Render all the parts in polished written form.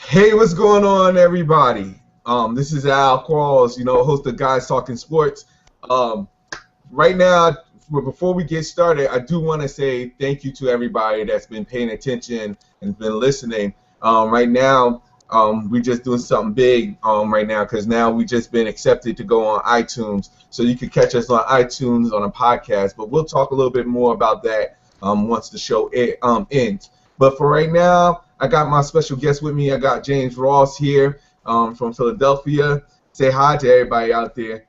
Hey, what's going on, everybody? This is Al Qualls, host of Guys Talking Sports. Um, right now, before we get started, I do want to say thank you to everybody that's been paying attention and been listening. Right now, we're just doing something big right now because now we just been accepted to go on iTunes. So you can catch us on iTunes on a podcast, but we'll talk a little bit more about that once the show ends. But for right now, I got my special guest with me. I got James Ross here from Philadelphia. Say hi to everybody out there.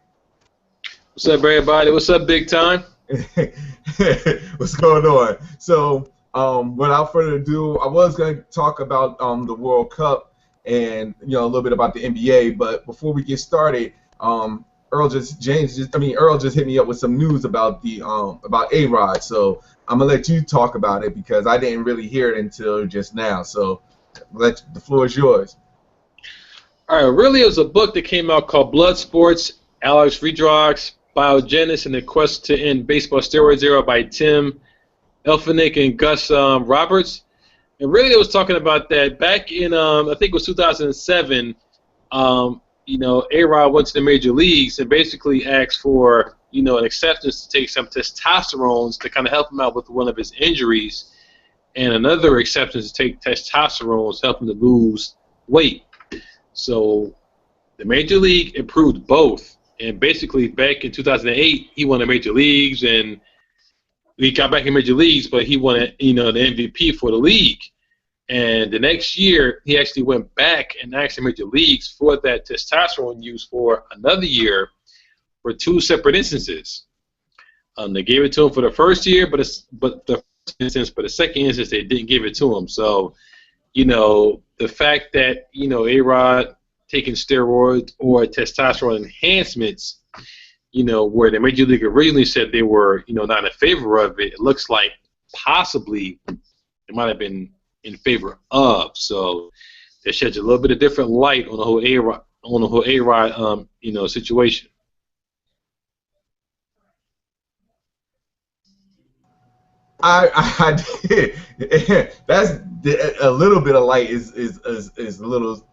What's up, everybody? What's up, big time? What's going on? So, without further ado, I was going to talk about the World Cup and a little bit about the NBA. But before we get started, Earl just hit me up with some news about the about A-Rod. So I'm gonna let you talk about it because I didn't really hear it until just now. So the floor is yours. All right, really, it was a book that came out called Blood Sports, Alex Friedrichs, Biogenesis, and the Quest to End Baseball Steroids Era by Tim Elfinick and Gus Roberts. And really, it was talking about that back in, I think it was 2007, A-Rod went to the major leagues and basically asked for, an acceptance to take some testosterones to kind of help him out with one of his injuries, and another acceptance to take testosterones to help him to lose weight. So the major league approved both, and basically back in 2008, he won the major leagues, and he got back in major leagues, but he won, the MVP for the league. And the next year, he actually went back and asked the major leagues for that testosterone use for another year for two separate instances. They gave it to him for the first year, but the second instance, they didn't give it to him. So, the fact that, A-Rod taking steroids or testosterone enhancements, where the major league originally said they were, not in favor of it, it looks like possibly it might have been in favor of. So that sheds a little bit of different light on the whole A-Rod, situation. I did. That's a little bit of light is a little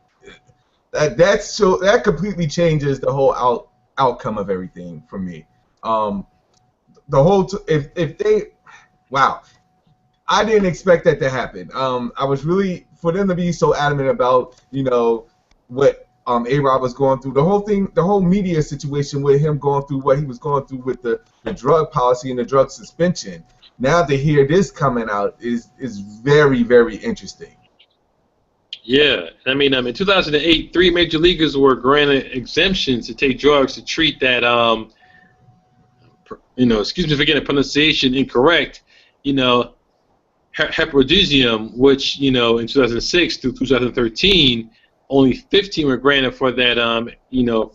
that completely changes the whole outcome of everything for me. The whole if they wow. I didn't expect that to happen. I was really for them to be so adamant about what A-Rod was going through. The whole thing, the whole media situation with him going through what he was going through with the drug policy and the drug suspension. Now to hear this coming out is very, very interesting. Yeah, I mean, in 2008, 3 major leaguers were granted exemptions to take drugs to treat that. Excuse me for getting the pronunciation incorrect. Hyperrhodesium, which in 2006 through 2013, only 15 were granted for that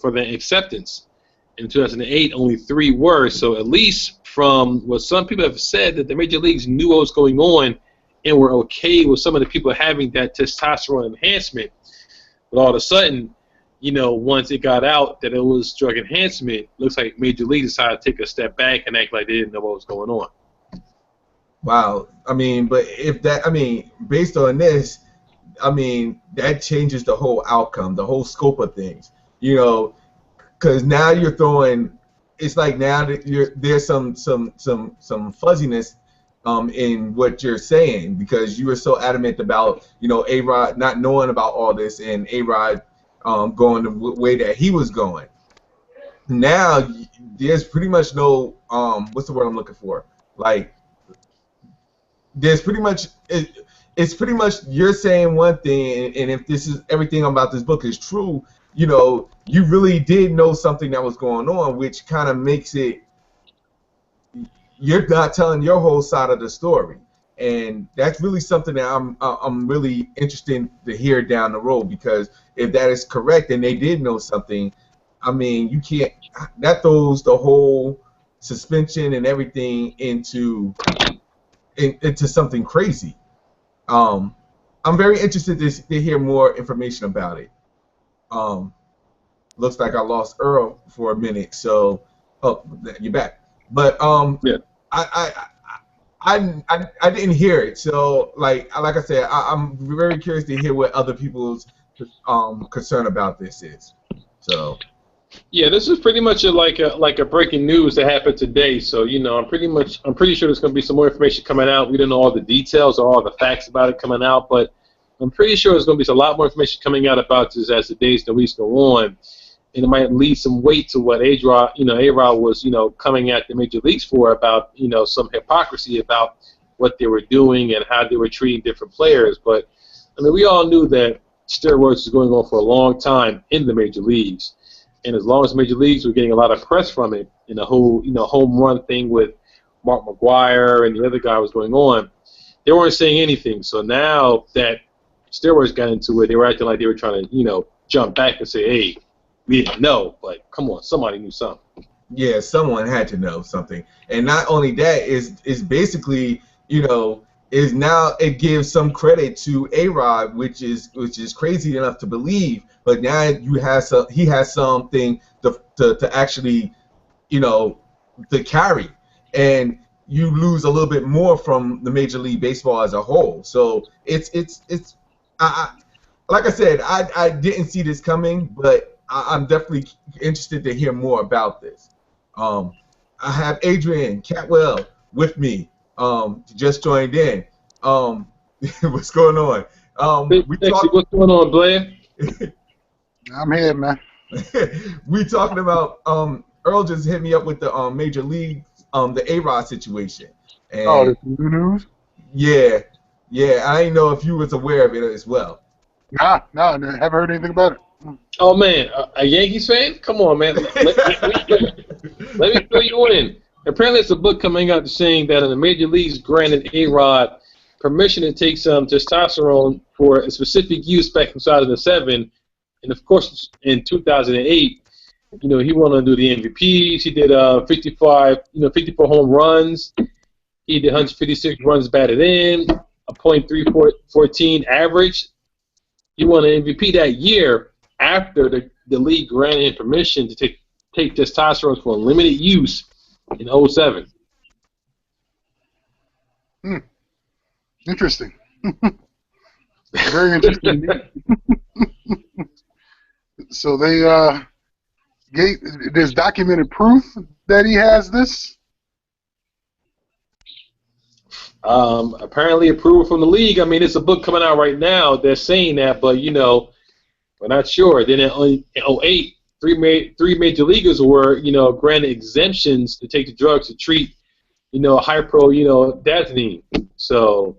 for that acceptance. In 2008, only 3 were. So at least from what some people have said, that the major leagues knew what was going on and were okay with some of the people having that testosterone enhancement. But all of a sudden, once it got out that it was drug enhancement, looks like major leagues decided to take a step back and act like they didn't know what was going on. Wow. Based on this, that changes the whole outcome, the whole scope of things. Because now you're throwing. It's like now that there's some fuzziness in what you're saying because you were so adamant about A-Rod not knowing about all this and A-Rod going the way that he was going. Now there's pretty much no what's the word I'm looking for? Like there's pretty much it's pretty much you're saying one thing, and if this is everything about this book is true, you really did know something that was going on, which kind of makes it you're not telling your whole side of the story, and that's really something that I'm really interested to hear down the road because if that is correct and they did know something, you can't that throws the whole suspension and everything into something crazy. I'm very interested to hear more information about it. Looks like I lost Earl for a minute, so you're back. But Yeah. I didn't hear it, so like I said, I'm very curious to hear what other people's concern about this is. So. Yeah, this is pretty much like a breaking news that happened today. So I'm pretty sure there's going to be some more information coming out. We don't know all the details or all the facts about it coming out, but I'm pretty sure there's going to be a lot more information coming out about this as the days and the weeks go on, and it might lead some weight to what A-Rod was coming at the major leagues for about some hypocrisy about what they were doing and how they were treating different players. But I mean, we all knew that steroids was going on for a long time in the major leagues. And as long as major leagues were getting a lot of press from it, and the whole home run thing with Mark McGwire and the other guy was going on, they weren't saying anything. So now that steroids got into it, they were acting like they were trying to jump back and say, hey, we didn't know, but come on, somebody knew something. Yeah, someone had to know something, and not only that is basically is now it gives some credit to A-Rod, which is crazy enough to believe. But now he has something to actually to carry, and you lose a little bit more from the Major League Baseball as a whole. So it's like I said, I didn't see this coming, but I'm definitely interested to hear more about this. I have Adrian Catwell with me. Just joined in. What's going on? What's going on, Blair? I'm here, man. We talking about Earl just hit me up with the Major League the A-Rod situation. And this new news? Yeah. I didn't know if you was aware of it as well. Nah, I haven't heard anything about it. Oh man, a Yankees fan? Come on, man. Let me fill you in. Apparently, it's a book coming out saying that in the major leagues granted A-Rod permission to take some testosterone for a specific use back in 2007, and of course in 2008, he went on to do the MVPs. He did 54 home runs. He did 156 runs batted in, a .314 average. He won an MVP that year after the league granted him permission to take testosterone for limited use in 2007. Interesting. Very interesting. So there's documented proof that he has this? Apparently approval from the league. I mean, it's a book coming out right now. They're saying that, but we're not sure. Then in 2008, three major leaguers were granted exemptions to take the drugs to treat hyprodesnine. So,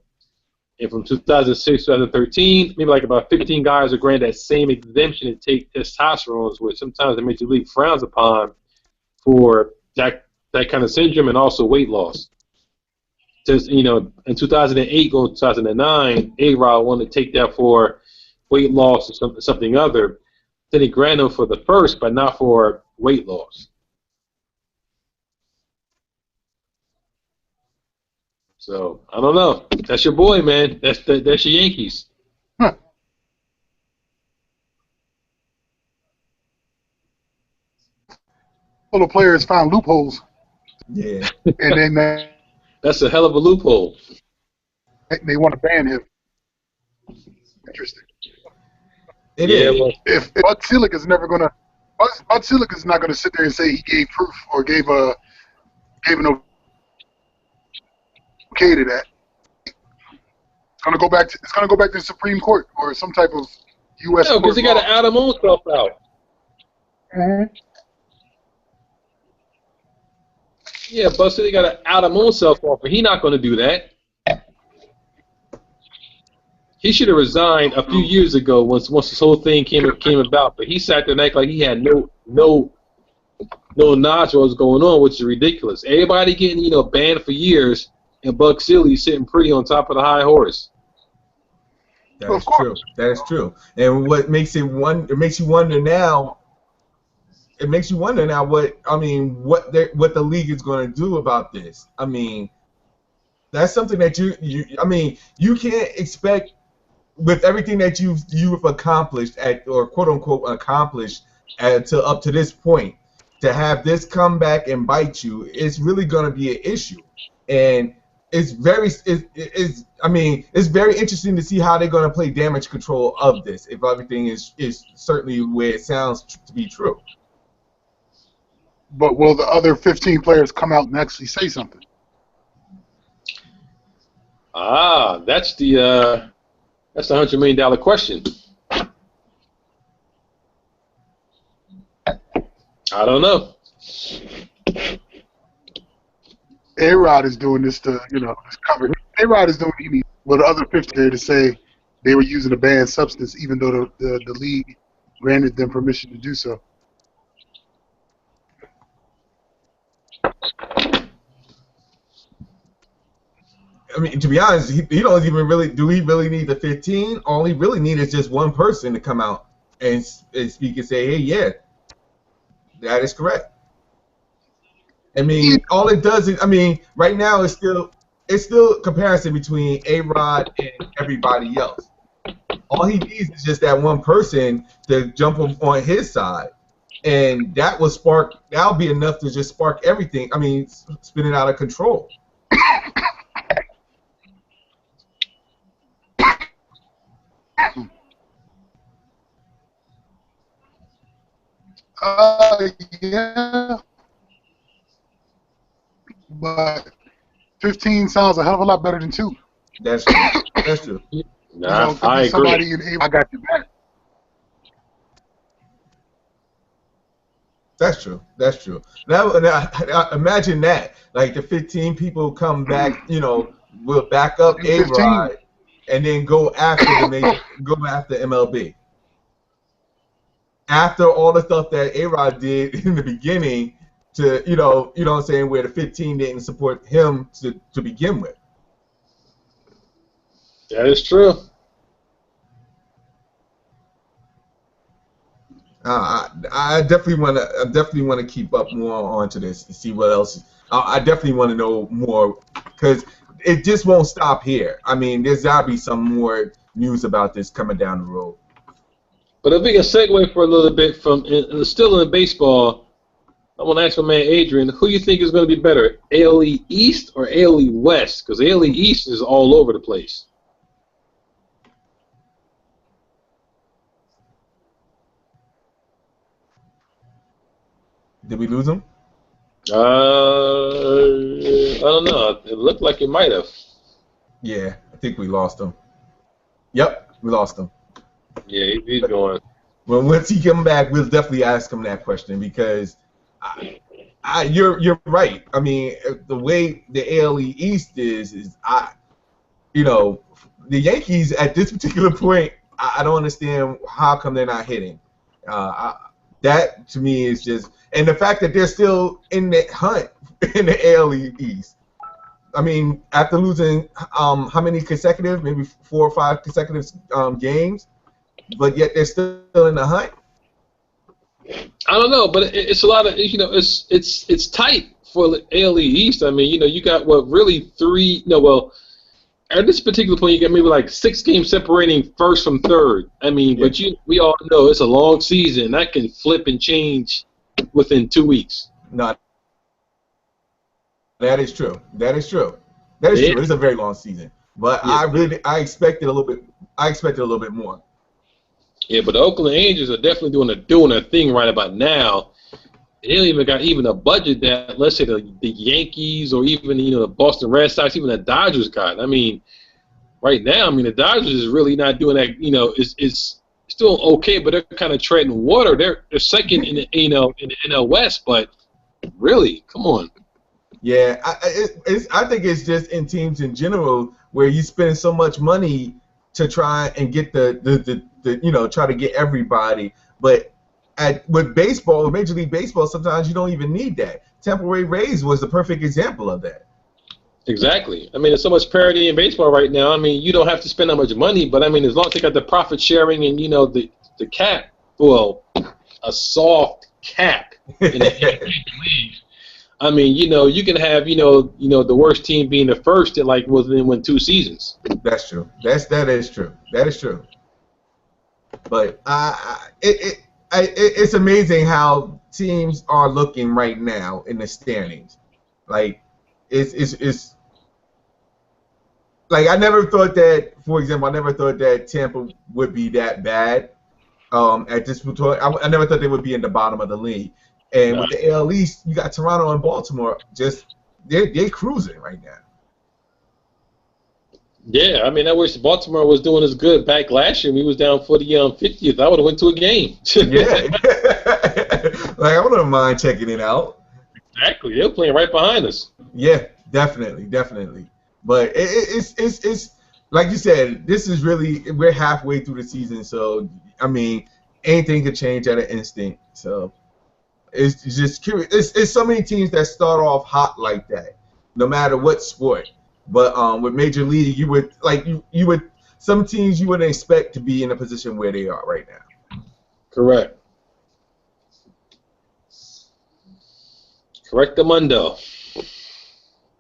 and from 2006 to 2013, maybe like about 15 guys are granted that same exemption to take testosterone, which sometimes the major league frowns upon for that kind of syndrome and also weight loss. Just in 2008 going to 2009, A-Rod wanted to take that for weight loss or something other. Then he granted him for the first, but not for weight loss. So I don't know. That's your boy, man. That's your Yankees. Huh. All the players found loopholes. Yeah. And then that's a hell of a loophole. They want to ban him. Interesting. It is. Well, If Bud Selig is never gonna, Bud Selig is not gonna sit there and say he gave proof or gave an okay to that. It's gonna go back to the Supreme Court or some type of U.S. No, because he got to out him own self out. Mm-hmm. Yeah, Bud Selig got to out him own self off, but he's not going to do that. He should have resigned a few years ago once this whole thing came about. But he sat there and acted like he had no knowledge what was going on, which is ridiculous. Everybody getting banned for years, and Bud Selig sitting pretty on top of the high horse. That is true. That is true. And what makes it it makes you wonder now. It makes you wonder now what the league is going to do about this. I mean, that's something that you can't expect with everything that you've accomplished or quote unquote accomplished up to this point, to have this come back and bite you. It's really going to be an issue. And it's very it's I mean it's very interesting to see how they're going to play damage control of this if everything is certainly where it sounds to be true. But will the other 15 players come out and actually say something? That's the $100 million question. I don't know. A-Rod is doing this to, just cover. A-Rod is doing what he needs. Will the other 50 there to say they were using a banned substance, even though the league granted them permission to do so? I mean, to be honest, he don't even really. Do he really need the 15? All he really needs is just one person to come out and speak and say, "Hey, yeah, that is correct." I mean, all it does is, I mean, right now it's still a comparison between A-Rod and everybody else. All he needs is just that one person to jump on his side, and that will spark. That'll be enough to just spark everything. I mean, spin it out of control. Yeah. But 15 sounds a hell of a lot better than 2. That's true. That's true. Nah, I agree. Somebody in I got your back. That's true. That's true. Now, imagine that. Like the 15 people come back, will back up A-Rod and then go after MLB. After all the stuff that A-Rod did in the beginning to, you know what I'm saying, where the 15 didn't support him to begin with. That is true. I definitely want to keep up more onto this and see what else. I definitely want to know more because it just won't stop here. I mean, there's got to be some more news about this coming down the road. But if we can segue for a little bit from still in baseball, I want to ask my man Adrian, who you think is going to be better, ALE East or ALE West? Because ALE East is all over the place. Did we lose him? I don't know. It looked like it might have. Yeah, I think we lost him. Yep, we lost him. Yeah, he's going. Well, once he comes back, we'll definitely ask him that question because you're right. I mean, the way the ALE East is the Yankees at this particular point, I don't understand how come they're not hitting. That to me is just, and the fact that they're still in the hunt in the ALE East. I mean, after losing how many consecutive, maybe 4 or 5 consecutive games, but yet they're still in the hunt. I don't know, but it's a lot of it's tight for the ALE East. I mean, you got really 3. No, well, at this particular point, you got maybe like 6 games separating first from third. I mean, yeah. But we all know it's a long season. That can flip and change within 2 weeks. No, that is true. That is true. That is true. It's a very long season, but yeah. I expected a little bit. I expected a little bit more. Yeah, but the Oakland Angels are definitely doing their thing right about now. They don't even got a budget that, let's say, the Yankees or even the Boston Red Sox, even the Dodgers got. I mean, right now, I mean the Dodgers is really not doing that. It's still okay, but they're kind of treading water. They're second in the NL West, but really, come on. Yeah, I think it's just in teams in general where you spend so much money to try and get the try to get everybody, but with baseball, Major League Baseball, sometimes you don't even need that. Tampa Bay Rays was the perfect example of that. Exactly. I mean, there's so much parity in baseball right now. I mean, you don't have to spend that much money, but I mean, as long as they got the profit sharing and the cap, well, a soft cap in the league. I mean, you can have the worst team being the first that win 2 seasons. That's true. That is true. That is true. But it's amazing how teams are looking right now in the standings. Like it's like I never thought that. For example, I never thought that Tampa would be that bad. At this point, I never thought they would be in the bottom of the league. And No. with the AL East, you got Toronto and Baltimore. Just they're cruising right now. Yeah, I mean, I wish Baltimore was doing as good back last year. We was down for the 50th. I would have went to a game. Yeah, like I wouldn't mind checking it out. Exactly, they were playing right behind us. Yeah, definitely. But it's like you said, this is really we're halfway through the season, so I mean anything could change at an instant. So it's just curious. It's so many teams that start off hot like that, no matter what sport. But with Major League, you would some teams you wouldn't expect to be in a position where they are right now. Correct. Correctamundo.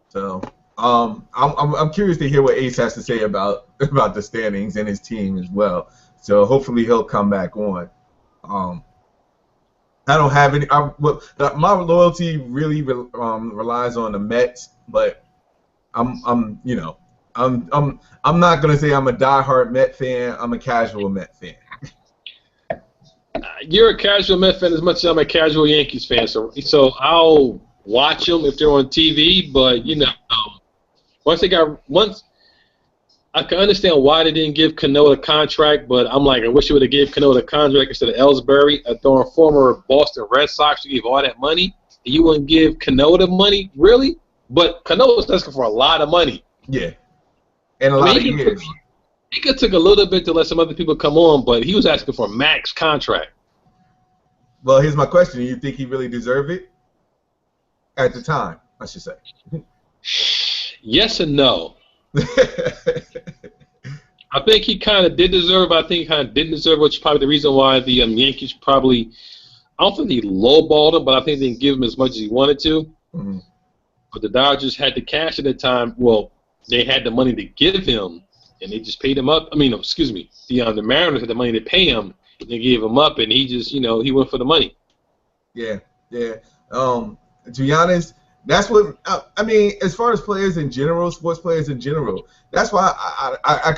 So I'm curious to hear what Ace has to say about the standings and his team as well. So hopefully he'll come back on. I don't have any. My loyalty really relies on the Mets, but I'm not gonna say I'm a diehard Met fan. I'm a casual Met fan. You're a casual Met fan as much as I'm a casual Yankees fan. So I'll watch them if they're on TV. But once I can understand why they didn't give Cano a contract, but I'm like, I wish they would have gave Cano a contract instead of Ellsbury, a former Boston Red Sox who gave all that money. And you wouldn't give Cano the money, really? But Cano was asking for a lot of money. Yeah, and a lot of years. He could took a little bit to let some other people come on, but he was asking for a max contract. Well, here's my question: do you think he really deserved it at the time? I should say. Yes and no. I think he kind of did deserve. I think he kind of didn't deserve, which is probably the reason why the Yankees probably. I don't think he lowballed him, but I think they didn't give him as much as he wanted to. Mm-hmm. But the Dodgers had the cash at the time. Well, they had the money to give him, and they just paid him up. I mean, excuse me. The Mariners had the money to pay him, and they gave him up, and he just, he went for the money. Yeah. To be honest, that's what I mean. As far as players in general, sports players in general, that's why I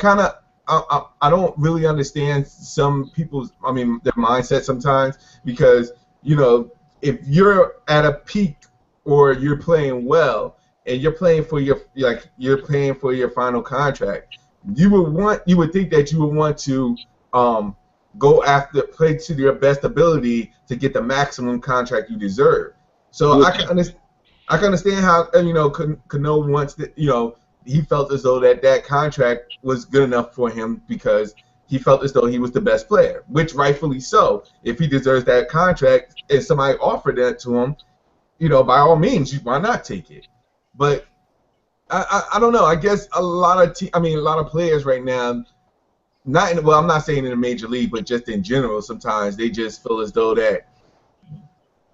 don't really understand some people's, their mindset sometimes, because if you're at a peak or you're playing well and you're playing for your final contract, you would think that you would want to go after, play to your best ability to get the maximum contract you deserve. So I can understand how Cano wants to, he felt as though that contract was good enough for him because he felt as though he was the best player, which rightfully so. If he deserves that contract and somebody offered that to him, by all means, why not take it? But I don't know. I guess a lot of players right now, I'm not saying in the major league, but just in general, sometimes they just feel as though that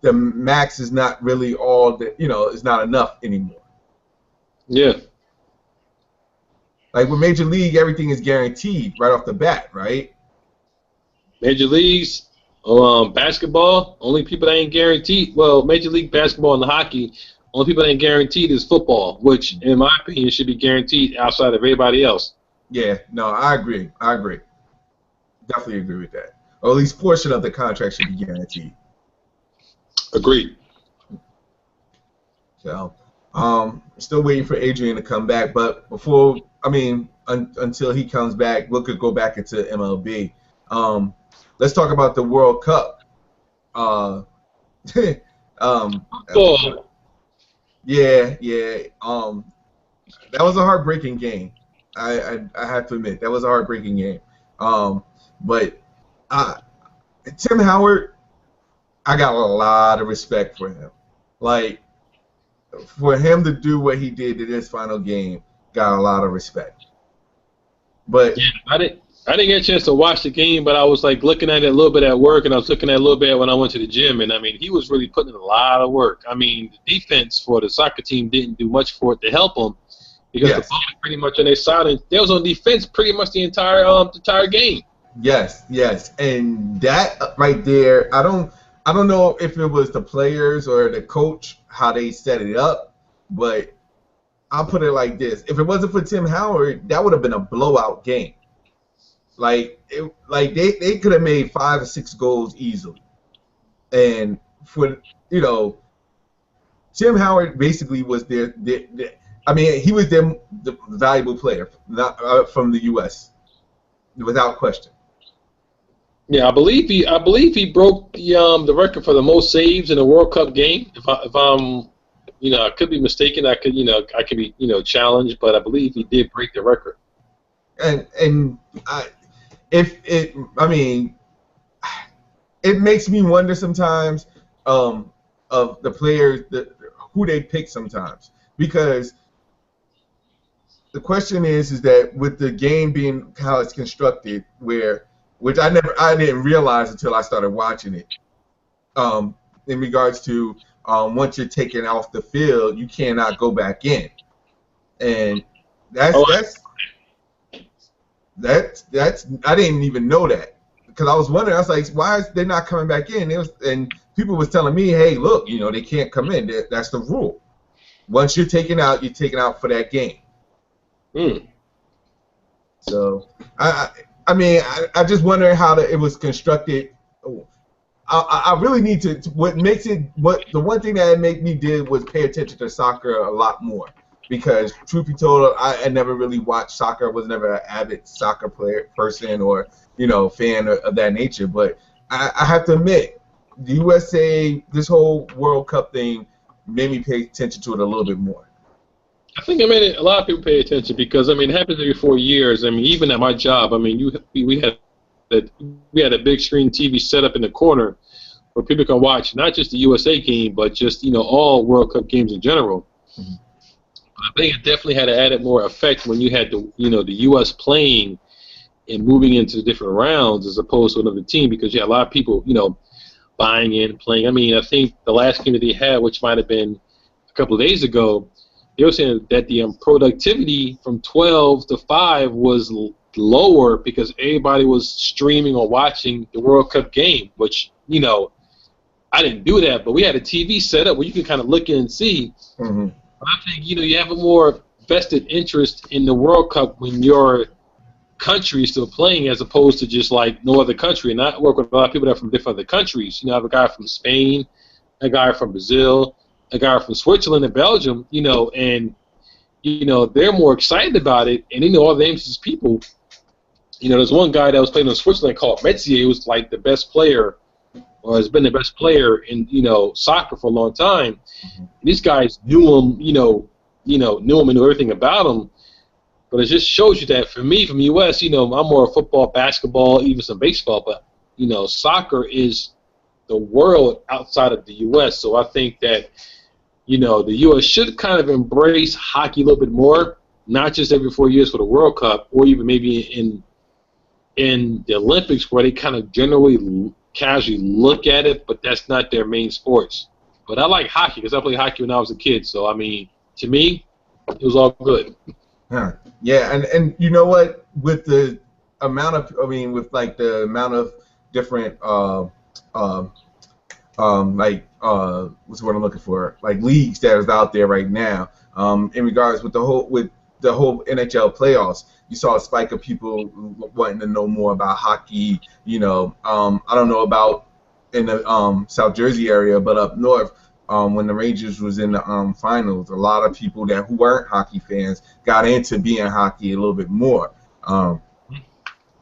the max is not really all that, is not enough anymore. Yeah. Like with Major League, everything is guaranteed right off the bat, right? Major Leagues, basketball, only people that ain't guaranteed. Well, Major League Basketball and hockey, only people that ain't guaranteed is football, which, in my opinion, should be guaranteed outside of everybody else. Yeah, no, I agree. Definitely agree with that. Or at least portion of the contract should be guaranteed. Agreed. So, still waiting for Adrian to come back, but until he comes back, we could go back into MLB. Let's talk about the World Cup. Yeah. That was a heartbreaking game. I have to admit that was a heartbreaking game. But Tim Howard, I got a lot of respect for him. Like, for him to do what he did in this final game, got a lot of respect. But yeah, I didn't get a chance to watch the game, but I was like looking at it a little bit at work, and I was looking at it a little bit when I went to the gym, and he was really putting in a lot of work. The defense for the soccer team didn't do much for it to help them because the ball was pretty much on their side, and they was on defense pretty much the entire game. Yes, and that right there, I don't know if it was the players or the coach how they set it up, but I'll put it like this: if it wasn't for Tim Howard, that would have been a blowout game. Like they could have made 5 or 6 goals easily. And for Tim Howard basically was their I mean, he was the valuable player, not from the U.S. without question. Yeah, I believe he broke the record for the most saves in a World Cup game. If I'm I could be mistaken. I could be challenged, but I believe he did break the record. And I mean, it makes me wonder sometimes of the players who they pick sometimes, because the question is that with the game being how it's constructed, which I didn't realize until I started watching it. In regards to once you're taken off the field, you cannot go back in, and that's I didn't even know that, because I was wondering. I was like, why is they not coming back in? And people was telling me, hey, look, they can't come in. That's the rule. Once you're taken out for that game. So I mean, I just wonder how it was constructed. I really need to. The one thing that it made me did was pay attention to soccer a lot more, because truth be told, I never really watched soccer. I was never an avid soccer person or fan of that nature. But I have to admit, the USA, this whole World Cup thing made me pay attention to it a little bit more. I think it made a lot of people pay attention because, it happens every 4 years. Even at my job, we had a big screen TV set up in the corner where people can watch not just the USA game, but just, all World Cup games in general. Mm-hmm. I think it definitely had added more effect when you had the U.S. playing and moving into different rounds as opposed to another team, because you had a lot of people, buying in, playing. I think the last game that they had, which might have been a couple of days ago, they were saying that the productivity from 12 to 5 was lower because everybody was streaming or watching the World Cup game, which, I didn't do that, but we had a TV set up where you can kind of look in and see. Mm-hmm. But I think, you have a more vested interest in the World Cup when your country is still playing as opposed to just like no other country. And I work with a lot of people that are from different other countries. I have a guy from Spain, a guy from Brazil, a guy from Switzerland and Belgium, and, they're more excited about it, and all the names of these people. There's one guy that was playing in Switzerland called Metzier, who was like the best player, or has been the best player in, soccer for a long time. Mm-hmm. These guys knew him, knew him and knew everything about him. But it just shows you that for me, from the U.S., I'm more football, basketball, even some baseball, but, soccer is the world outside of the U.S., so I think that the U.S. should kind of embrace hockey a little bit more, not just every 4 years for the World Cup, or even maybe in the Olympics, where they kind of generally casually look at it, but that's not their main sports. But I like hockey because I played hockey when I was a kid, so to me, it was all good. Huh. Yeah, and you know what? With the amount of, the amount of different what's what I'm looking for? Like leagues that is out there right now. In regards with the whole NHL playoffs, you saw a spike of people wanting to know more about hockey. I don't know about in the South Jersey area, but up north, when the Rangers was in the finals, a lot of people who weren't hockey fans got into being hockey a little bit more.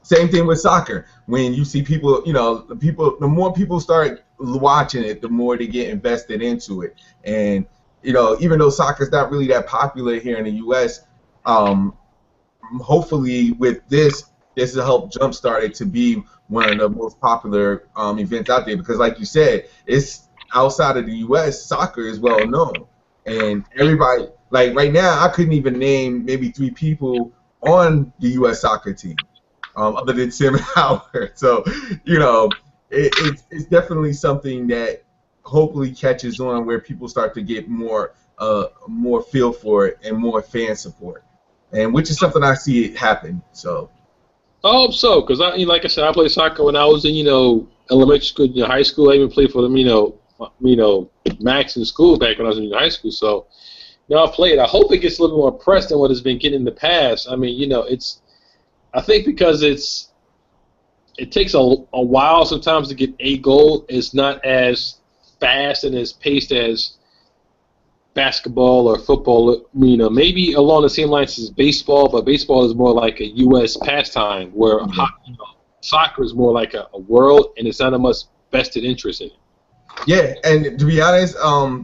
Same thing with soccer. When you see people, the more people start watching it, the more they get invested into it. And, even though soccer's not really that popular here in the U.S., hopefully with this will help jumpstart it to be one of the most popular events out there. Because like you said, it's outside of the U.S., soccer is well known. And everybody, like right now, I couldn't even name maybe 3 people on the U.S. soccer team. Other than Tim Howard. So, it's definitely something that hopefully catches on where people start to get more feel for it and more fan support, and which is something I see it happen. So I hope so, because like I said, I played soccer when I was in elementary school, high school. I even played for them, max in school back when I was in high school. So No, I played. I hope it gets a little more press than what it's been getting in the past. I mean, I think because it takes a while sometimes to get a goal. It's not as fast and as paced as basketball or football. Maybe along the same lines as baseball, but baseball is more like a U.S. pastime, where soccer is more like a world, and it's not a much vested interest in it. Yeah, and to be honest,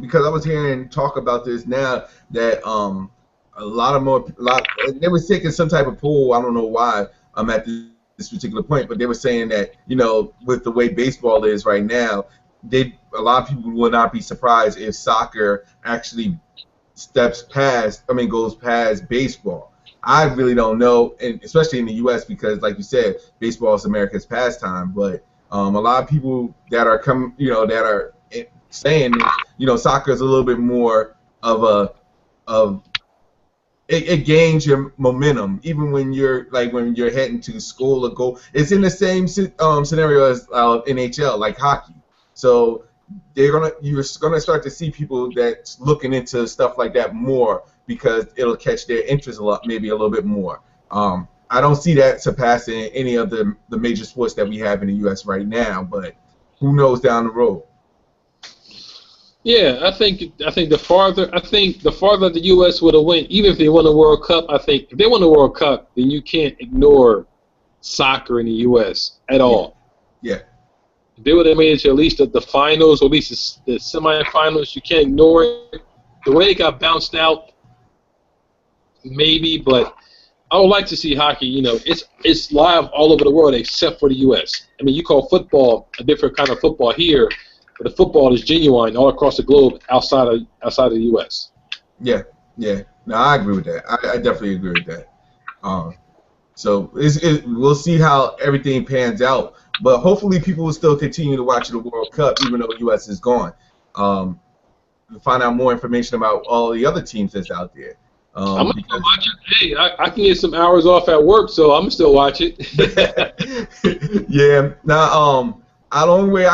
because I was hearing talk about this now that they were taking some type of poll. I don't know why I'm at this particular point, but they were saying that with the way baseball is right now, a lot of people will not be surprised if soccer actually goes past baseball. I really don't know, and especially in the U.S. because, like you said, baseball is America's pastime. But a lot of people that are saying soccer is a little bit more of it gains your momentum even when you're heading to school or go. It's in the same scenario as NHL, like hockey. So you're gonna start to see people that's looking into stuff like that more because it'll catch their interest maybe a little bit more. I don't see that surpassing any of the major sports that we have in the U.S. right now, but who knows down the road? Yeah, I think the farther the U.S. would have went, even if they won the World Cup, I think if they won the World Cup, then you can't ignore soccer in the U.S. at all. Yeah. If they would have made it to at least the finals or at least the semifinals, you can't ignore it. The way they got bounced out, maybe, but I would like to see hockey. It's live all over the world except for the U.S. I mean, you call football a different kind of football here, but the football is genuine all across the globe outside of the U.S. Yeah. No, I agree with that. I definitely agree with that. So we'll see how everything pans out, but hopefully people will still continue to watch the World Cup even though the U.S. is gone. Find out more information about all the other teams that's out there. I'm gonna still watch it. Hey, I can get some hours off at work, so I'm gonna still watch it. Yeah. Now, the only way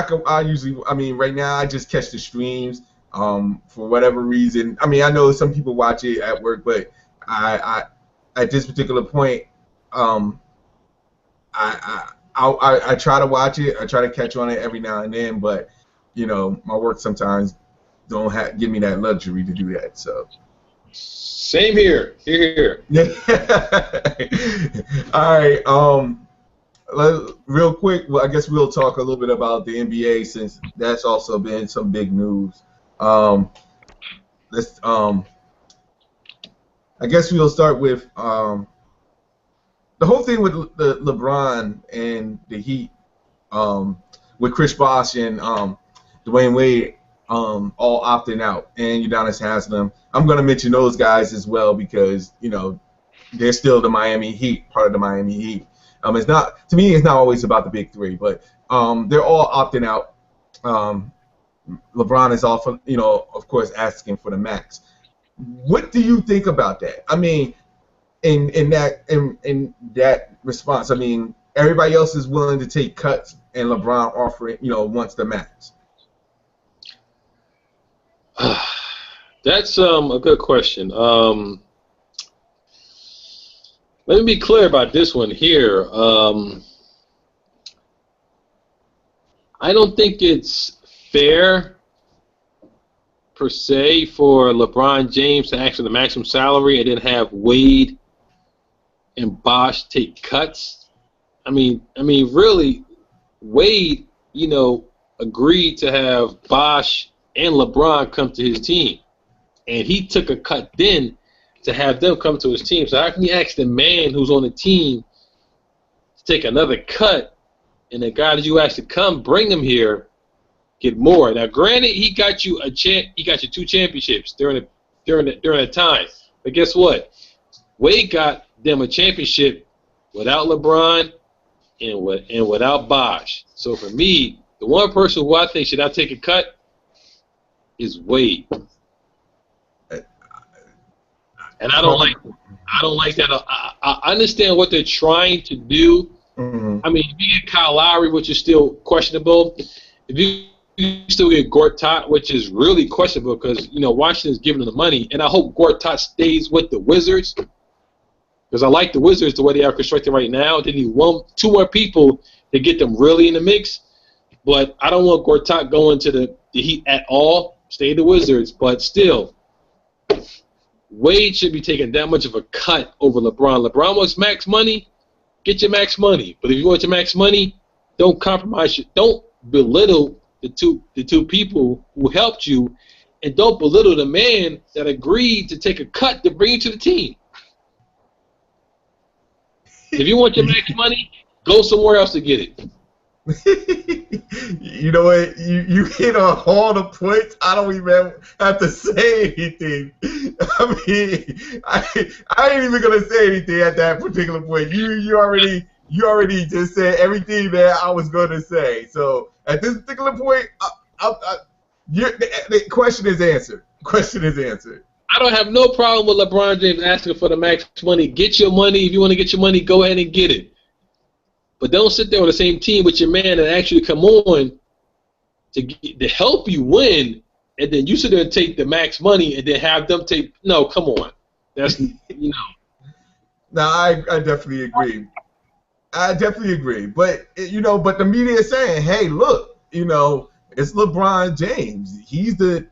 right now I just catch the streams. For whatever reason, I know some people watch it at work, but I at this particular point, I try to watch it. I try to catch on it every now and then, but my work sometimes don't give me that luxury to do that. So. Same here. Here. All right. Real quick, well, I guess we'll talk a little bit about the NBA since that's also been some big news. I guess we'll start with the whole thing with the LeBron and the Heat, with Chris Bosh and Dwayne Wade all opting out, and Udonis Haslem. I'm going to mention those guys as well because they're still the Miami Heat, part of the Miami Heat. It's not, to me, it's not always about the big three, but they're all opting out. LeBron is also, of course, asking for the max. What do you think about that? In that response, everybody else is willing to take cuts, and LeBron offering, wants the max. That's a good question. Let me be clear about this one here. I don't think it's fair, per se, for LeBron James to ask for the maximum salary and then have Wade and Bosh take cuts. Really, Wade, agreed to have Bosh and LeBron come to his team, and he took a cut then to have them come to his team. So how can you ask the man who's on the team to take another cut, and the guy that you asked to come, bring him here, get more? Now, granted, he got you he got you 2 championships during that time. But guess what? Wade got them a championship without LeBron and without Bosh. So for me, the one person who I think should not take a cut is Wade. And I don't like that. I understand what they're trying to do. Mm-hmm. If you get Kyle Lowry, which is still questionable, if you you still get Gortat, which is really questionable because Washington's giving him the money, and I hope Gortat stays with the Wizards because I like the Wizards the way they are constructed right now. They need two more people to get them really in the mix, but I don't want Gortat going to the Heat at all. Stay the Wizards, but still, Wade should be taking that much of a cut over LeBron. LeBron wants max money. Get your max money, but if you want your max money, don't compromise. Don't belittle the two people who helped you, and don't belittle the man that agreed to take a cut to bring you to the team. If you want your max money, go somewhere else to get it. You know what? You hit on all the points. I don't even have to say anything. I mean, I ain't even gonna say anything at that particular point. You already just said everything that I was gonna say. So at this particular point, the question is answered. Question is answered. I don't have no problem with LeBron James asking for the max money. Get your money. If you want to get your money, go ahead and get it. But don't sit there on the same team with your man and actually come on to help you win, and then you sit there and take the max money and then have them take. No, come on. That's Now I definitely agree. I definitely agree. But but the media is saying, hey, look, it's LeBron James. He's the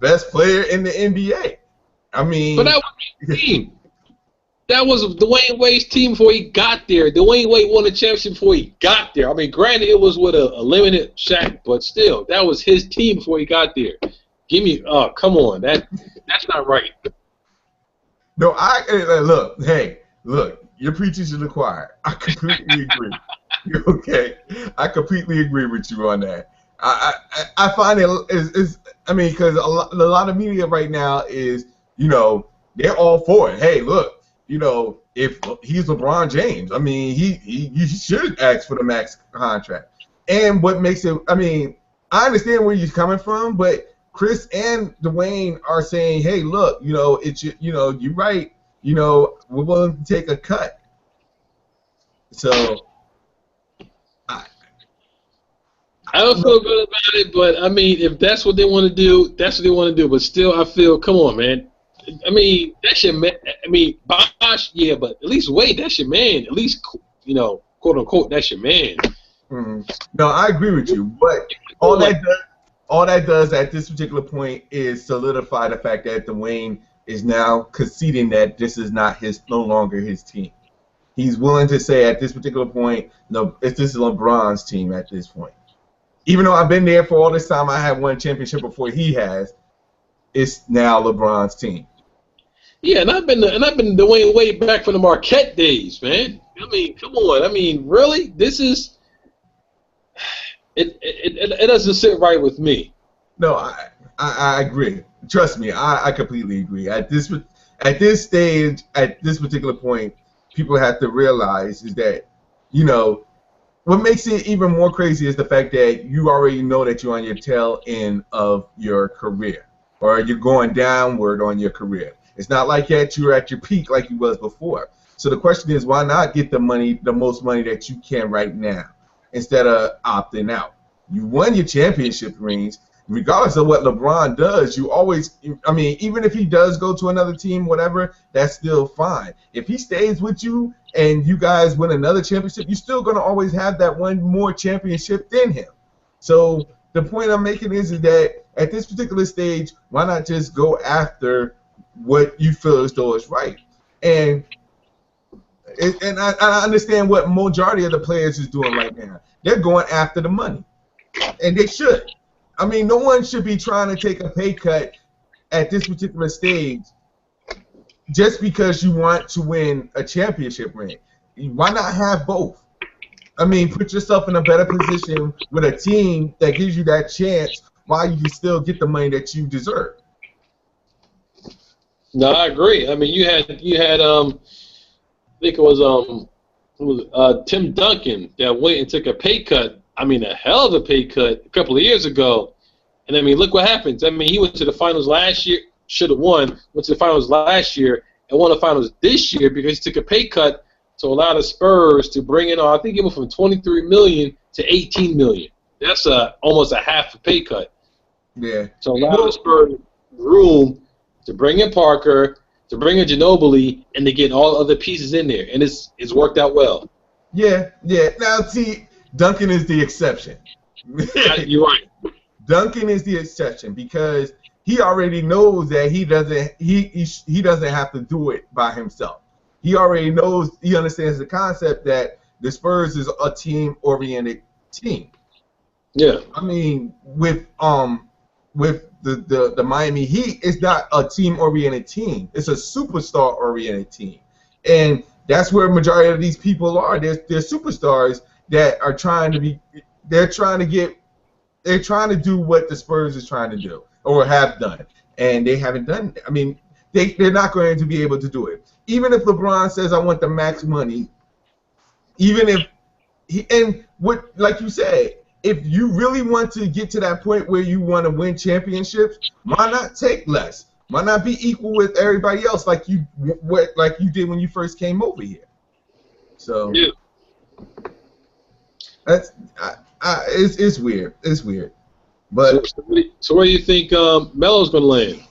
best player in the NBA. I mean, but that was his team. That was Dwayne Wade's team before he got there. Dwayne Wade won the championship before he got there. I mean, granted, it was with a limited Shaq, but still, that was his team before he got there. Come on, that's not right. No, look, you're preaching to the choir. I completely agree. Okay, I completely agree with you on that. I find it is because a lot of media right now is they're all for it. Hey, look. If he's LeBron James, I mean, he should ask for the max contract. And what makes it, I understand where you're coming from, but Chris and Dwayne are saying, hey, look, it's you're right, we're willing to take a cut. So I don't feel good about it, but if that's what they want to do, that's what they want to do. But still, I feel, come on, man. That's your man. Bosh, yeah, but at least Wade, that's your man. At least, quote unquote, that's your man. Mm-hmm. No, I agree with you, but all that does at this particular point is solidify the fact that Dwayne is now conceding that this is no longer his team. He's willing to say at this particular point, no, this is LeBron's team at this point. Even though I've been there for all this time, I have won a championship before he has. It's now LeBron's team. Yeah, and I've been Dwayne Wade back from the Marquette days, man. Come on. Really? This is it doesn't sit right with me. No, I agree. Trust me, I completely agree. At this stage, at this particular point, people have to realize is that what makes it even more crazy is the fact that you already know that you're on your tail end of your career, or you're going downward on your career. It's not like that you're at your peak like you was before. So the question is, why not get the most money that you can right now, instead of opting out? You won your championship rings. Regardless of what LeBron does, you always, even if he does go to another team, whatever, that's still fine. If he stays with you and you guys win another championship, you're still going to always have that one more championship than him. So the point I'm making is that at this particular stage, why not just go after what you feel as though is right? And I understand what majority of the players is doing right now. They're going after the money, and they should. No one should be trying to take a pay cut at this particular stage just because you want to win a championship ring. Why not have both? Put yourself in a better position with a team that gives you that chance while you can still get the money that you deserve. No, I agree. You had I think it was Tim Duncan that went and took a pay cut. A hell of a pay cut a couple of years ago. And look what happens. He went to the finals last year, should have won, went to the finals last year, and won the finals this year because he took a pay cut to allow the Spurs to bring in, I think it went from $23 million to $18 million. That's almost a half a pay cut. Yeah. So allow the Spurs room to bring in Parker, to bring in Ginobili, and to get all other pieces in there, and it's worked out well. Yeah. Now, see, Duncan is the exception. You're right. Duncan is the exception because he already knows that he doesn't have to do it by himself. He already knows, he understands the concept that the Spurs is a team-oriented team. Yeah. I mean, with the Miami Heat, it's not a team-oriented team. It's a superstar-oriented team, and that's where a majority of these people are. They're superstars that are trying to be. They're trying to do what the Spurs is trying to do or have done, and they haven't done it. I mean, they're not going to be able to do it. Even if LeBron says, "I want the max money," even if like you said, if you really want to get to that point where you want to win championships, why not take less? Why not be equal with everybody else like you did when you first came over here? So yeah. that's it's weird. It's weird. But so where do you think Melo's going to land?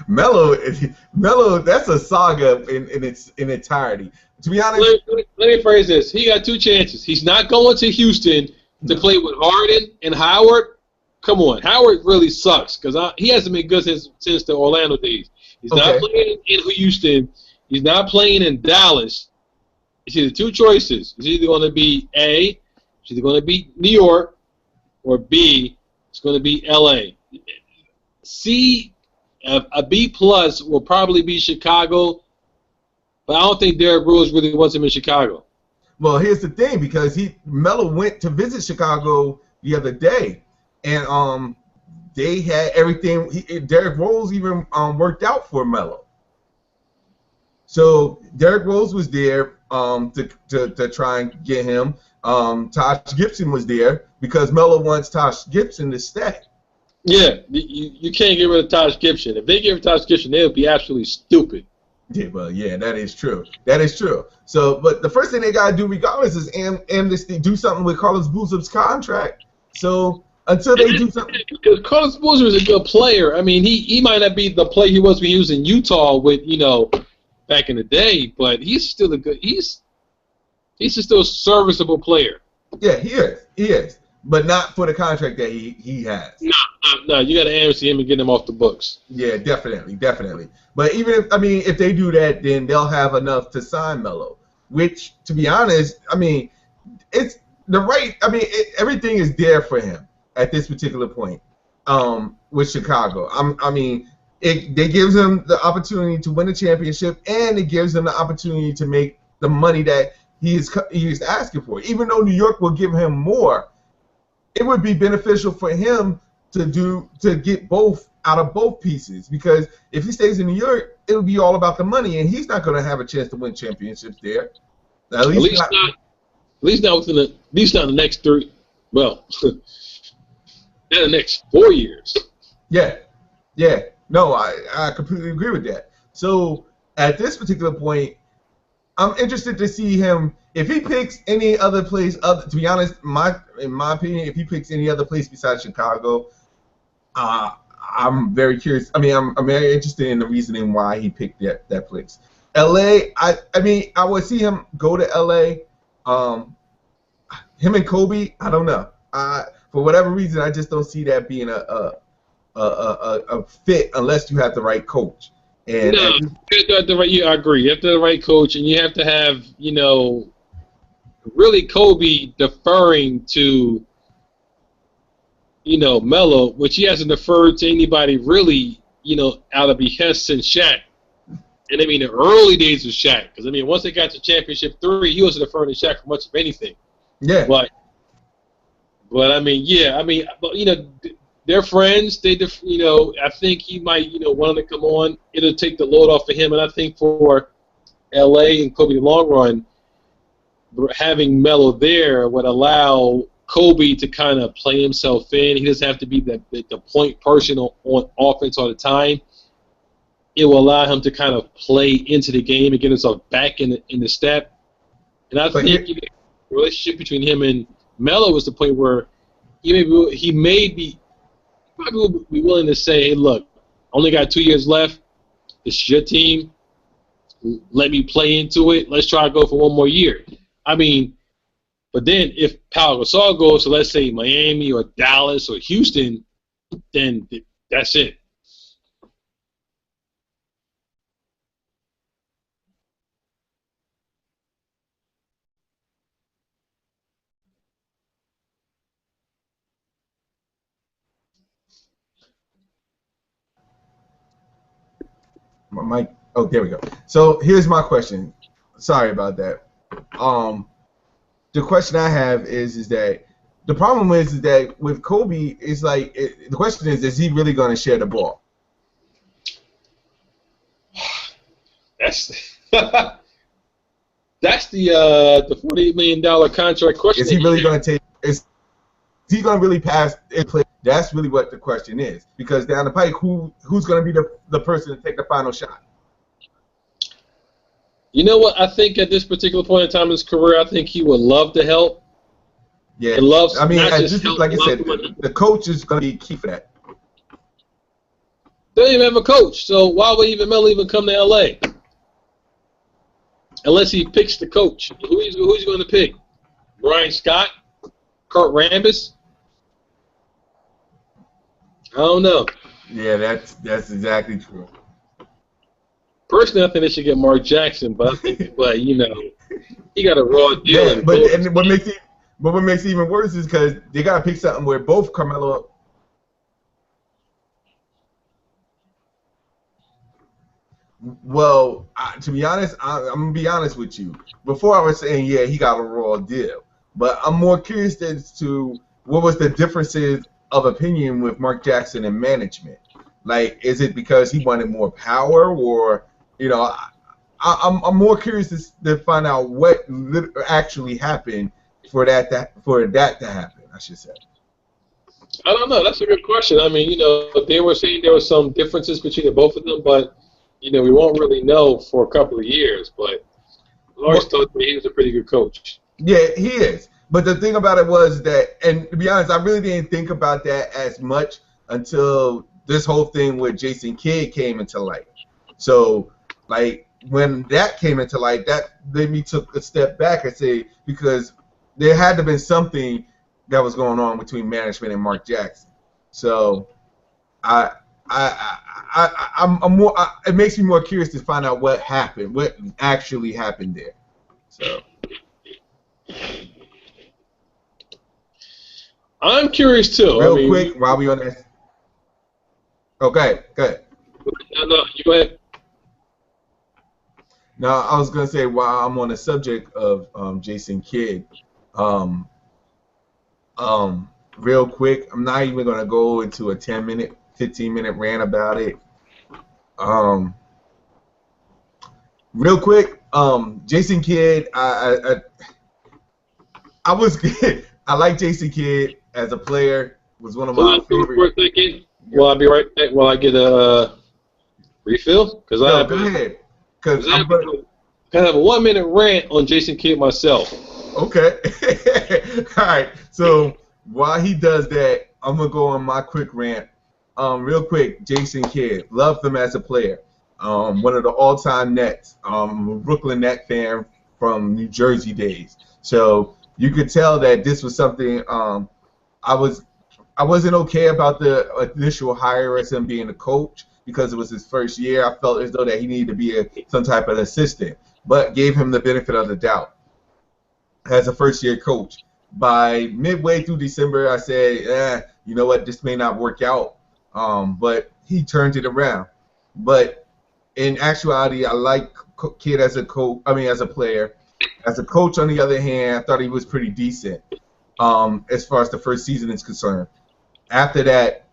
Melo, that's a saga in its entirety. To be honest, let me phrase this: he got two chances. He's not going to Houston to play with Harden and Howard. Come on, Howard really sucks because he hasn't been good since the Orlando days. He's not playing in Houston. He's not playing in Dallas. It's either two choices. It's either going to be A, it's either going to be New York, or B, it's going to be L.A. C, a B plus will probably be Chicago, but I don't think Derrick Rose really wants him in Chicago. Well, here's the thing, because Melo went to visit Chicago the other day, and they had everything. Derrick Rose even worked out for Melo. So Derrick Rose was there to try and get him. Tosh Gibson was there because Melo wants Tosh Gibson to stay. Yeah, you can't get rid of Tosh Gibson. If they get rid of Tosh Gibson, they would be absolutely stupid. Yeah, well, yeah, that is true. That is true. So, but the first thing they gotta do, regardless, is amnesty, do something with Carlos Boozer's contract. So until they do something, because Carlos Boozer is a good player. I mean, he might not be the player he was when he was in Utah with back in the day, but he's still he's still a serviceable player. Yeah, he is, but not for the contract that he has. No, you got to amnesty him and get him off the books. Yeah, definitely. But even if they do that, then they'll have enough to sign Melo. Which, to be honest, I mean, it's the right. I mean, everything is there for him at this particular point. With Chicago, it gives him the opportunity to win a championship, and it gives him the opportunity to make the money that he is asking for. Even though New York will give him more, it would be beneficial for him to get both out of both pieces, because if he stays in New York, it'll be all about the money, and he's not going to have a chance to win championships there. At least not the next 3. Well, in the next 4 years. Yeah. No, I completely agree with that. So at this particular point, I'm interested to see him if he picks any other place. To be honest, in my opinion, if he picks any other place besides Chicago, I'm very curious. I mean, I'm very interested in the reasoning why he picked that place. L.A. I would see him go to L.A. Him and Kobe, I don't know. For whatever reason, I just don't see that being a fit unless you have the right coach. And no, I agree. You have to have the right coach, and you have to have really Kobe deferring to Melo, which he hasn't deferred to anybody really, out of behest since Shaq. And I mean, the early days of Shaq, because once they got to championship 3, he wasn't deferring to Shaq for much of anything. Yeah. But they're friends. I think he might, want to come on. It'll take the load off of him, and I think for L.A. and Kobe in the long run, having Melo there would allow Kobe to kind of play himself in. He doesn't have to be the point person on offense all the time. It will allow him to kind of play into the game and get himself back in the step. And I think the relationship between him and Melo was the point where he may be probably will be willing to say, hey, look, only got 2 years left. This is your team. Let me play into it. Let's try to go for one more year. I mean, but then if Pau Gasol goes to, let's say, Miami or Dallas or Houston, then that's it. My mic. Oh, there we go. So here's my question. Sorry about that. The question I have is that the problem is that with Kobe, it's like the question is he really going to share the ball? That's that's the $48 million contract question. Is he really going to take? Is he going to really pass it? That's really what the question is. Because down the pike, who's going to be the person to take the final shot? You know what? I think at this particular point in time in his career, I think he would love to help. Yeah, he loves. I mean, not just just help, like I said, the coach is going to be key for that. They don't even have a coach, so why would Melo even come to LA? Unless he picks the coach. Who's he going to pick? Brian Scott? Kurt Rambis? I don't know. Yeah, that's exactly true. Personally, I think they should get Mark Jackson, but you know, he got a raw deal. Yeah, but what makes it even worse is because they got to pick something where both Carmelo. Well, to be honest, I'm gonna be honest with you. Before I was saying, yeah, he got a raw deal, but I'm more curious as to what was the differences of opinion with Mark Jackson and management. Like, is it because he wanted more power, or you know, I'm more curious to find out what actually happened for that to happen. I should say. I don't know. That's a good question. I mean, you know, they were saying there were some differences between the both of them, but you know, we won't really know for a couple of years. But I always thought that he was a pretty good coach. Yeah, he is. But the thing about it was that, and to be honest, I really didn't think about that as much until this whole thing with Jason Kidd came into light. So, like, when that came into light, that made me took a step back and say, because there had to have been something that was going on between management and Mark Jackson. So, I'm more. It makes me more curious to find out what happened, what actually happened there. So, I'm curious too. Real quick, while we on that. Okay, good. No, you go ahead. Now, I was gonna say while I'm on the subject of Jason Kidd, real quick, I'm not even gonna go into a 10-minute, 15-minute rant about it. Real quick, Jason Kidd, I was I like Jason Kidd as a player. Was one of my favorite. Will I be right back while I get a refill? Because I have go ahead. Because I have a 1-minute rant on Jason Kidd myself. Okay. All right. So while he does that, I'm gonna go on my quick rant. Real quick, Jason Kidd, loved him as a player. One of the all-time Nets. A Brooklyn Net fan from New Jersey days. So you could tell that this was something I wasn't okay about the initial hire as him being a coach because it was his first year. I felt as though that he needed to be some type of assistant, but gave him the benefit of the doubt as a first-year coach. By midway through December, I said, you know what, this may not work out. But he turned it around. But in actuality, I like Kidd as a coach. I mean, as a player. As a coach, on the other hand, I thought he was pretty decent as far as the first season is concerned. After that,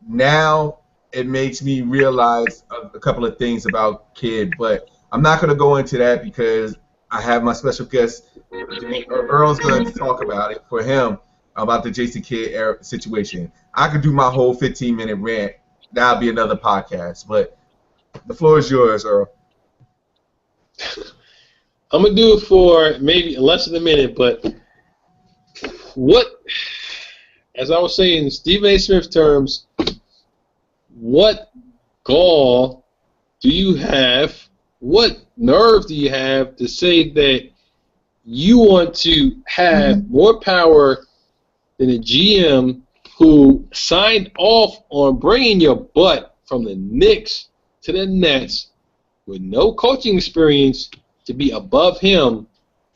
now it makes me realize a couple of things about Kidd, but I'm not going to go into that because I have my special guest, Earl's going to talk about it for him about the Jason Kidd situation. I could do my whole 15-minute rant. That'll be another podcast, but the floor is yours, Earl. I'm going to do it for maybe less than a minute, but what, as I was saying in Stephen A. Smith terms, what gall do you have? What nerve do you have to say that you want to have more power than a GM who signed off on bringing your butt from the Knicks to the Nets with no coaching experience to be above him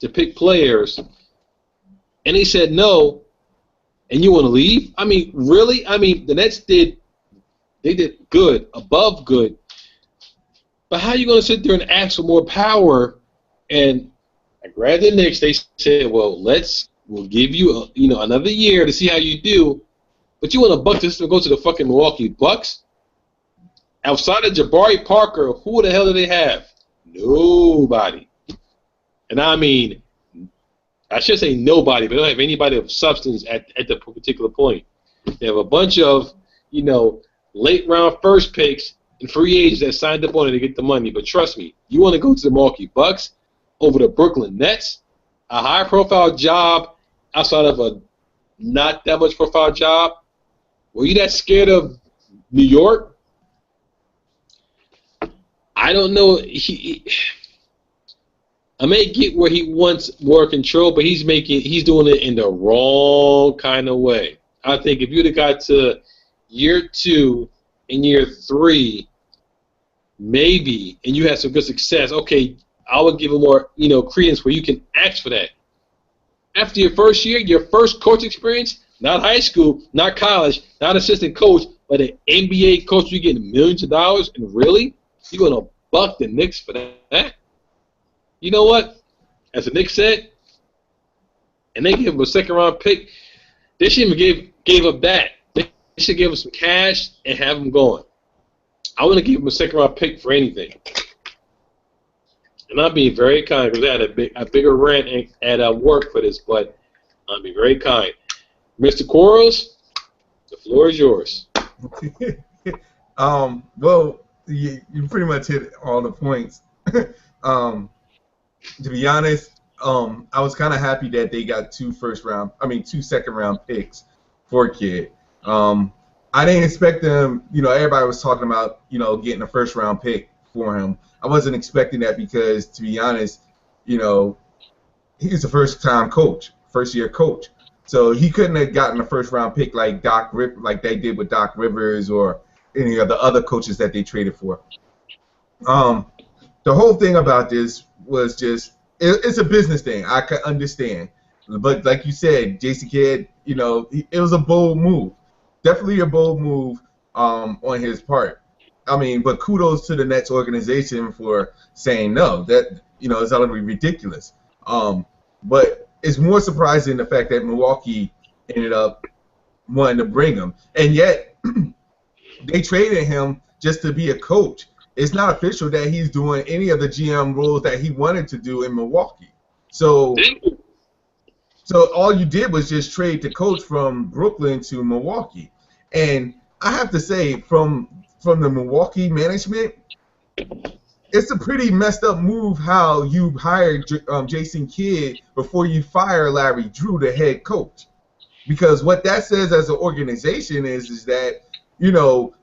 to pick players, and he said no, and you want to leave? I mean, really? I mean, the Nets did good, above good, but how are you going to sit there and ask for more power? And I grabbed the Knicks. They said, well, we'll give you another year to see how you do, but you want to buck this and go to the fucking Milwaukee Bucks? Outside of Jabari Parker, who the hell do they have? Nobody. And I mean, I should say nobody, but they don't have anybody of substance at the particular point. They have a bunch of, late round first picks and free agents that signed up on it to get the money. But trust me, you want to go to the Milwaukee Bucks over the Brooklyn Nets, a high profile job outside of a not that much profile job? Were you that scared of New York? I don't know. I may get where he wants more control, but he's doing it in the wrong kind of way. I think if you'd have got to year 2 and year 3, maybe, and you had some good success, okay, I would give him more, credence where you can ask for that. After your first year, your first coach experience, not high school, not college, not assistant coach, but an NBA coach, you're getting millions of dollars, and really, you're going to buck the Knicks for that? You know what? As the Knicks said, and they gave him a second-round pick, they shouldn't even gave up that. They should give him some cash and have him going. I wouldn't give him a second-round pick for anything. And I'm being very kind because I had a bigger rant at work for this, but I'm being very kind. Mr. Quarles, the floor is yours. Well, you pretty much hit all the points. To be honest, I was kind of happy that they got 2 second-round picks for Kid. I didn't expect them. Everybody was talking about getting a first-round pick for him. I wasn't expecting that because, to be honest, he's a first-time coach, first-year coach. So he couldn't have gotten a first-round pick like they did with Doc Rivers or any of the other coaches that they traded for. The whole thing about this was just it's a business thing. I can understand, but like you said, Jason Kidd, it was a bold move, definitely a bold move on his part. I mean, but kudos to the Nets organization for saying no. That it's utterly ridiculous. But it's more surprising the fact that Milwaukee ended up wanting to bring him, and yet they traded him just to be a coach. It's not official that he's doing any of the GM roles that he wanted to do in Milwaukee. So all you did was just trade the coach from Brooklyn to Milwaukee. And I have to say, from the Milwaukee management, it's a pretty messed up move how you hired Jason Kidd before you fire Larry Drew, the head coach. Because what that says as an organization is that,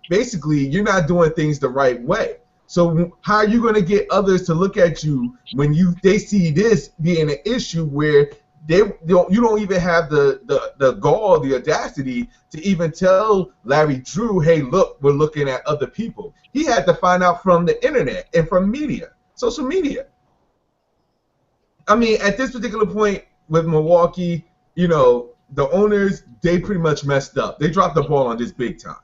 basically you're not doing things the right way. So how are you going to get others to look at you when they see this being an issue where you don't even have the gall, the audacity to even tell Larry Drew, hey, look, we're looking at other people. He had to find out from the internet and from media, social media. I mean, at this particular point with Milwaukee, the owners, they pretty much messed up. They dropped the ball on this big time.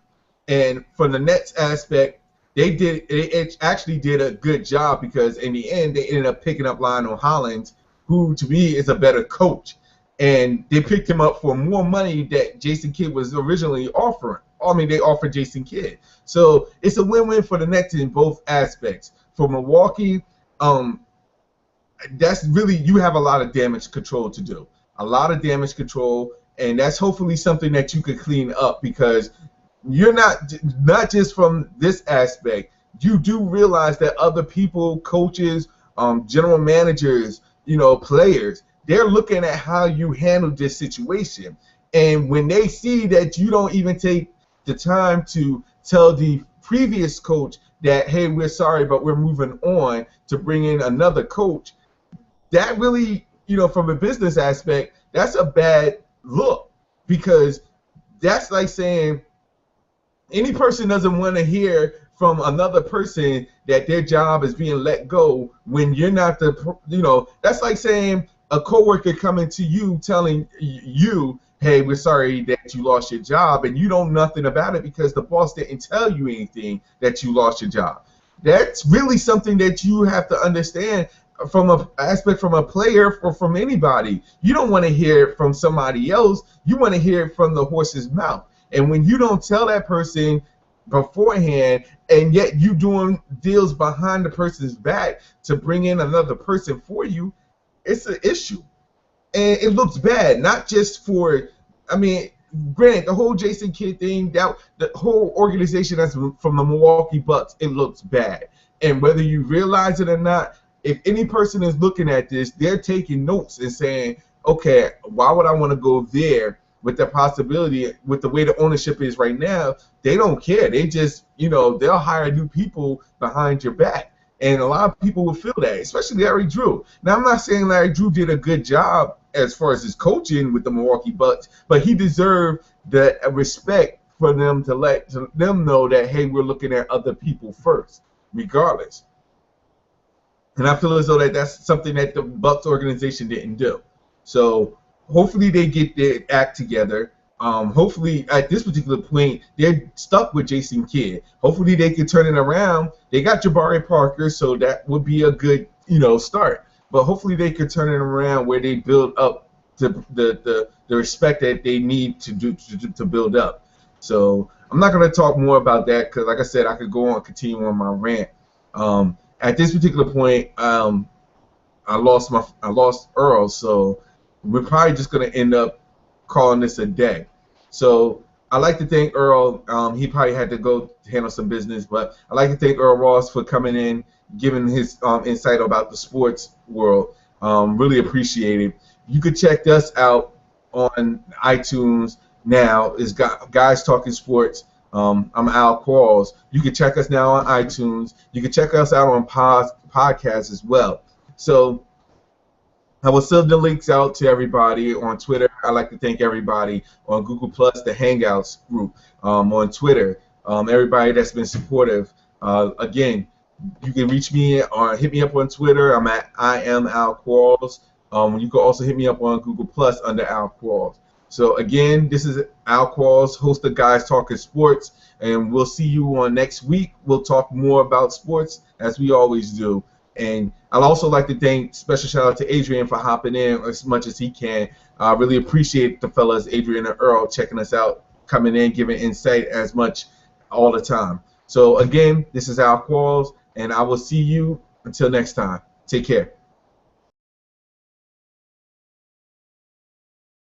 And from the Nets aspect, they actually did a good job because in the end, they ended up picking up Lionel Hollins, who to me is a better coach. And they picked him up for more money that Jason Kidd was originally offering. I mean, they offered Jason Kidd. So it's a win-win for the Nets in both aspects. For Milwaukee, that's really, you have a lot of damage control to do. A lot of damage control, and that's hopefully something that you could clean up because you're not just from this aspect. You do realize that other people, coaches, general managers, players, they're looking at how you handle this situation. And when they see that you don't even take the time to tell the previous coach that, hey, we're sorry, but we're moving on to bring in another coach, that really, from a business aspect, that's a bad look, because that's like saying any person doesn't want to hear from another person that their job is being let go when you're not that's like saying a coworker coming to you telling you, hey, we're sorry that you lost your job, and you know nothing about it because the boss didn't tell you anything that you lost your job. That's really something that you have to understand from a aspect, from a player, or from anybody. You don't want to hear it from somebody else. You want to hear it from the horse's mouth. And when you don't tell that person beforehand, and yet you doing deals behind the person's back to bring in another person for you, it's an issue. And it looks bad, not just for, granted, the whole Jason Kidd thing, that the whole organization that's from the Milwaukee Bucks, it looks bad. And whether you realize it or not, if any person is looking at this, they're taking notes and saying, okay, why would I want to go there with the possibility, with the way the ownership is right now? They don't care. They just, they'll hire new people behind your back. And a lot of people will feel that, especially Larry Drew. Now, I'm not saying Larry Drew did a good job as far as his coaching with the Milwaukee Bucks, but he deserved the respect for them to let them know that, hey, we're looking at other people first, regardless. And I feel as though that's something that the Bucks organization didn't do. So hopefully they get their act together. Hopefully at this particular point they're stuck with Jason Kidd. Hopefully they can turn it around. They got Jabari Parker, so that would be a good start. But hopefully they could turn it around where they build up the respect that they need to build up. So I'm not going to talk more about that because, like I said, I could go on, continue on my rant. At this particular point, I lost Earl, so we're probably just going to end up calling this a day. So I'd like to thank Earl. He probably had to go handle some business, but I'd like to thank Earl Ross for coming in, giving his insight about the sports world. Really appreciate it. You could check us out on iTunes now. It's Guys Talking Sports. I'm Al Qualls. You can check us now on iTunes. You can check us out on podcasts as well. So I will send the links out to everybody on Twitter. I'd like to thank everybody on Google Plus, the Hangouts group, on Twitter, everybody that's been supportive. Again, you can reach me or hit me up on Twitter. I'm at I am Al Qualls. You can also hit me up on Google Plus under Al Qualls. So again, this is Al Qualls, host of Guys Talking Sports, and we'll see you on next week. We'll talk more about sports as we always do. And I'd also like to thank, special shout out to Adrian for hopping in as much as he can. I really appreciate the fellas, Adrian and Earl, checking us out, coming in, giving insight as much all the time. So again, this is Al Qualls, and I will see you until next time. Take care.